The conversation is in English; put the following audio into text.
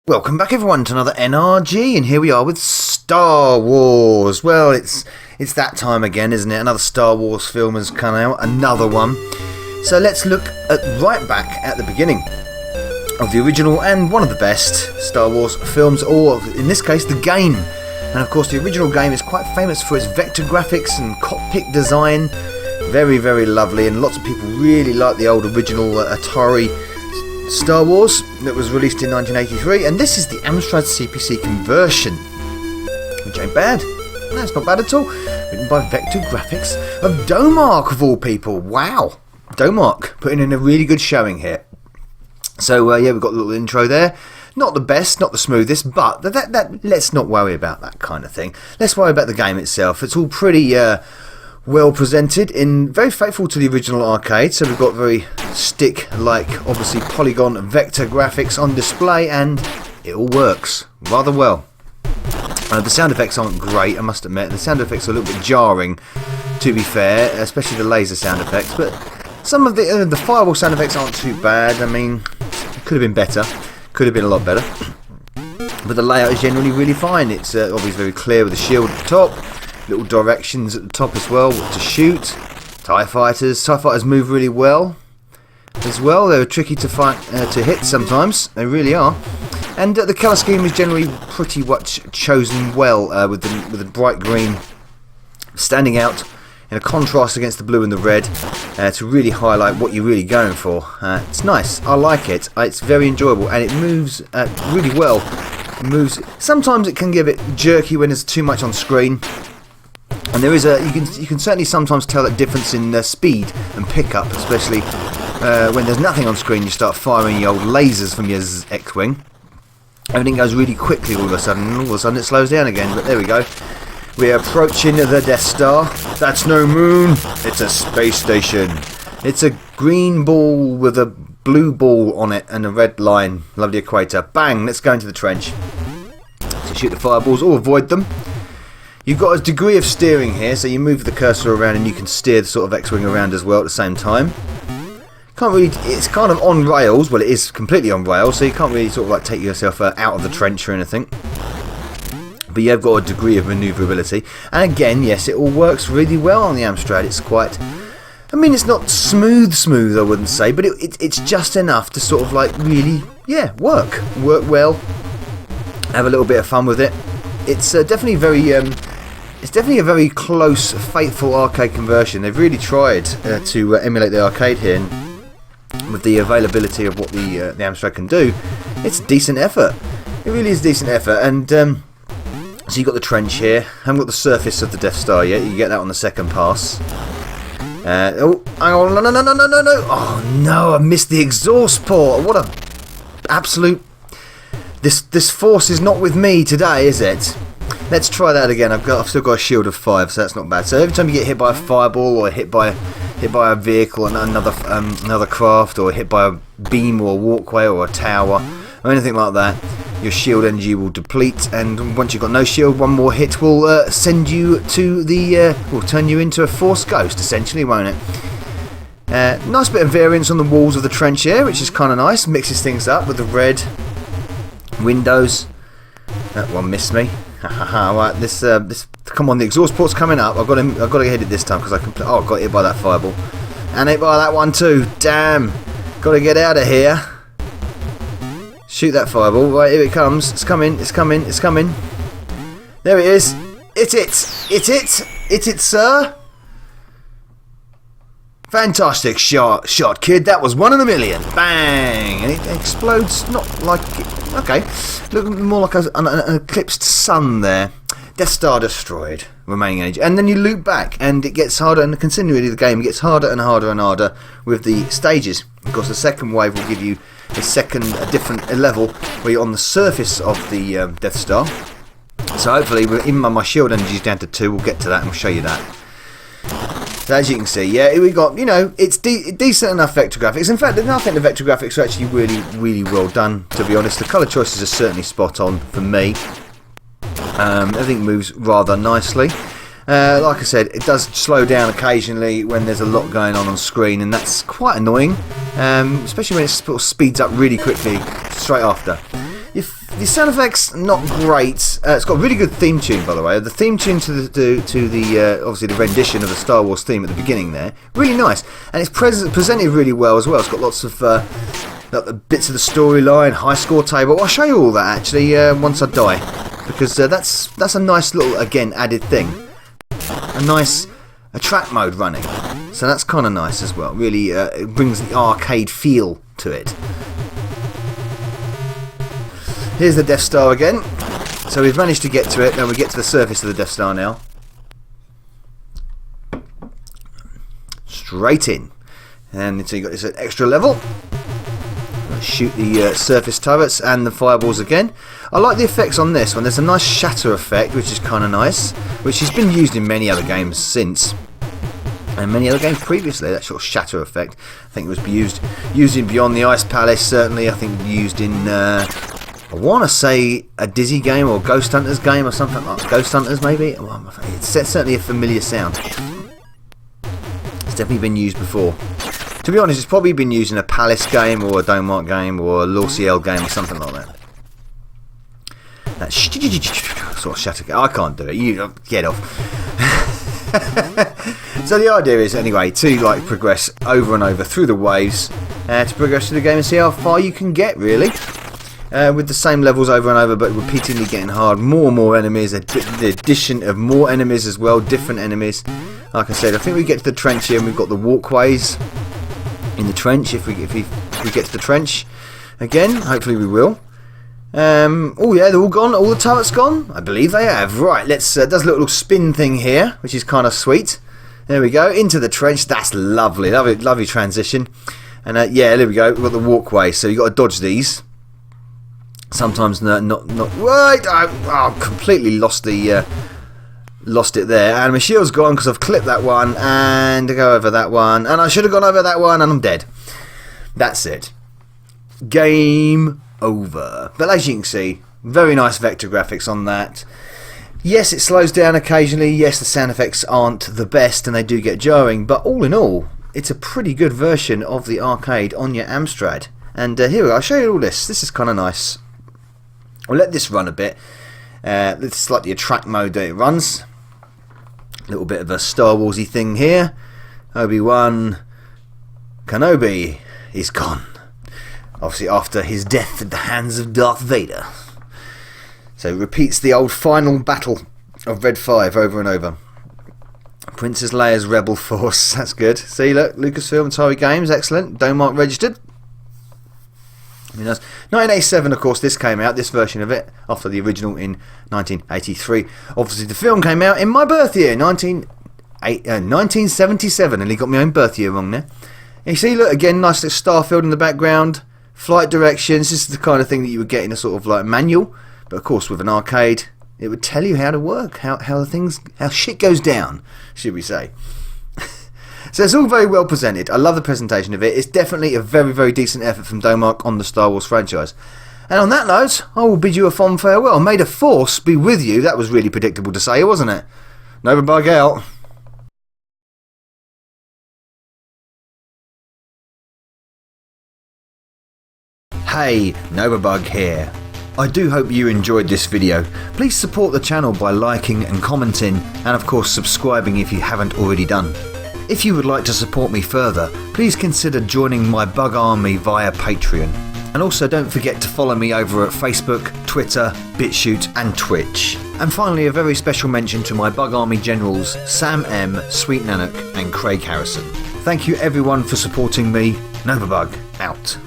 Welcome back everyone to another NRG, and here we are with Star Wars. Well, it's that time again, isn't it? Another Star Wars film has come out, another one. So let's look right back at the beginning of the original and one of the best Star Wars films, or in this case, the game. And of course, the original game is quite famous for its vector graphics and cockpit design. Very, very lovely, and lots of people really like the old original Atari Star Wars that was released in 1983, and this is the Amstrad CPC conversion, which ain't bad. No, it's not bad at all. Written by Vector Graphics of Domark, of all people. Wow, Domark putting in a really good showing here. So yeah, we've got a little intro there. Not the best, not the smoothest, but that let's not worry about that kind of thing. Let's worry about the game itself. It's all pretty well presented, in very faithful to the original arcade. So we've got very stick-like, obviously polygon vector graphics on display, and it all works rather well. The sound effects aren't great, I must admit. The sound effects are a little bit jarring, to be fair, especially the laser sound effects. But some of the fireball sound effects aren't too bad. I mean, it could have been better. Could have been a lot better. But the layout is generally really fine. It's obviously very clear with the shield at the top. Little directions at the top as well, what to shoot. TIE fighters move really well as well. They're tricky to hit sometimes, they really are. And the colour scheme is generally pretty much chosen well, with the bright green standing out in a contrast against the blue and the red, to really highlight what you're really going for. It's nice, I like it, it's very enjoyable, and it moves really well. It moves. Sometimes it can get a bit jerky when there's too much on screen. And there is you can certainly sometimes tell that difference in speed and pickup, especially when there's nothing on screen. You start firing your old lasers from your X-Wing. Everything goes really quickly all of a sudden, and all of a sudden it slows down again. But there we go. We're approaching the Death Star. That's no moon, it's a space station. It's a green ball with a blue ball on it and a red line. Lovely equator. Bang, let's go into the trench. So shoot the fireballs or avoid them. You've got a degree of steering here, so you move the cursor around and you can steer the sort of X-Wing around as well at the same time. Can't really, it's kind of on rails, well it is completely on rails, so you can't really sort of like take yourself out of the trench or anything. But you've got a degree of manoeuvrability. And again, yes, it all works really well on the Amstrad. It's quite, I mean, it's not smooth I wouldn't say, but it's just enough to sort of like really, yeah, work well, have a little bit of fun with it. It's definitely very it's definitely a very close, faithful arcade conversion. They've really tried to emulate the arcade here, and with the availability of what the Amstrad can do, it's a decent effort. It really is a decent effort. And so you've got the trench here. Haven't got the surface of the Death Star yet. You get that on the second pass. Oh, hang on, no! Oh no, I missed the exhaust port. What a absolute. This force is not with me today, is it? Let's try that again. I've still got a shield of 5, so that's not bad. So every time you get hit by a fireball, or hit by a vehicle and another craft, or hit by a beam or a walkway or a tower or anything like that, your shield energy will deplete, and once you've got no shield, one more hit will send you to the will turn you into a force ghost, essentially, won't it? Nice bit of variance on the walls of the trench here, which is kind of nice. Mixes things up with the red windows. That one missed me. Right, this come on, the exhaust port's coming up. I've got to hit it this time because I got hit by that fireball, and hit by that one too. Damn, got to get out of here. Shoot that fireball. Right, here it comes. It's coming. There it is. It's it, sir. Fantastic shot, kid. That was one in a million. Bang! And it explodes, not like... Okay, look more like an eclipsed sun there. Death Star destroyed. Remaining energy. And then you loop back, and it gets harder, and continually the game gets harder and harder and harder with the stages. Of course, the second wave will give you a different level where you're on the surface of the Death Star. So hopefully, even my shield energy is down to 2, we'll get to that and we'll show you that. So as you can see, yeah, we got, it's decent enough vector graphics. In fact, I think the vector graphics are actually really, really well done, to be honest. The colour choices are certainly spot on for me. Everything moves rather nicely. Like I said, it does slow down occasionally when there's a lot going on screen, and that's quite annoying, especially when it sort of speeds up really quickly straight after. The sound effects not great. It's got a really good theme tune, by the way. The theme tune to the obviously the rendition of the Star Wars theme at the beginning there, really nice, and it's presented really well as well. It's got lots of bits of the storyline, high score table. I'll show you all that actually once I die, because that's a nice little added thing, a track mode running. So that's kind of nice as well. Really, it brings the arcade feel to it. Here's the Death Star again. So we've managed to get to it. Now we get to the surface of the Death Star now. Straight in. And so you've got this extra level. Shoot the surface turrets and the fireballs again. I like the effects on this one. There's a nice shatter effect, which is kind of nice, which has been used in many other games since. And many other games previously, that sort of shatter effect. I think it was used in Beyond the Ice Palace, certainly. I think used in... I want to say a Dizzy game or Ghost Hunters game or something like Ghost Hunters maybe. It's certainly a familiar sound. It's definitely been used before. To be honest, it's probably been used in a Palace game or a Domark game or a Lorciel game or something like that. That sort of shatter. I can't do it. You get off. So the idea is anyway to progress over and over through the waves, to progress through the game and see how far you can get really. With the same levels over and over, but repeatedly getting hard. More and more enemies, the addition of more enemies as well, different enemies. Like I said, I think we get to the trench here and we've got the walkways in the trench. If we get to the trench again, hopefully we will. Oh yeah, they're all gone, all the turrets gone? I believe they have. Right, let's, does a little spin thing here, which is kind of sweet. There we go, into the trench. That's lovely, lovely transition. And yeah, there we go, we've got the walkway, so you've got to dodge these. Sometimes not right. I completely lost it there, and my shield's gone because I've clipped that one and I go over that one, and I should have gone over that one, and I'm dead. That's it. Game over. But as you can see, very nice vector graphics on that. Yes, it slows down occasionally. Yes, the sound effects aren't the best and they do get jarring, but all in all, it's a pretty good version of the arcade on your Amstrad. And here we go. I'll show you all this. This is kind of nice. We'll let this run a bit. This is like the track mode that it runs. A little bit of a Star Warsy thing here. Obi-Wan Kenobi is gone. Obviously after his death at the hands of Darth Vader. So it repeats the old final battle of Red 5 over and over. Princess Leia's Rebel Force. That's good. See, look, Lucasfilm, Atari Games, excellent. Domark registered. 1987, of course, this came out, this version of it, after the original in 1983. Obviously, the film came out in my birth year, 1977. Nearly got my own birth year wrong there. And you see, look, again, nice little Starfield in the background, flight directions. This is the kind of thing that you would get in a sort of like manual, but of course, with an arcade, it would tell you how to work, how shit goes down, should we say. So it's all very well presented. I love the presentation of it. It's definitely a very, very decent effort from Domark on the Star Wars franchise. And on that note, I will bid you a fond farewell. May the Force be with you. That was really predictable to say, wasn't it? Novabug out. Hey, Novabug here. I do hope you enjoyed this video. Please support the channel by liking and commenting, and of course subscribing if you haven't already done. If you would like to support me further, please consider joining my Bug Army via Patreon. And also don't forget to follow me over at Facebook, Twitter, BitChute and Twitch. And finally, a very special mention to my Bug Army generals Sam M, Sweet Nanook and Craig Harrison. Thank you everyone for supporting me. Novabug out.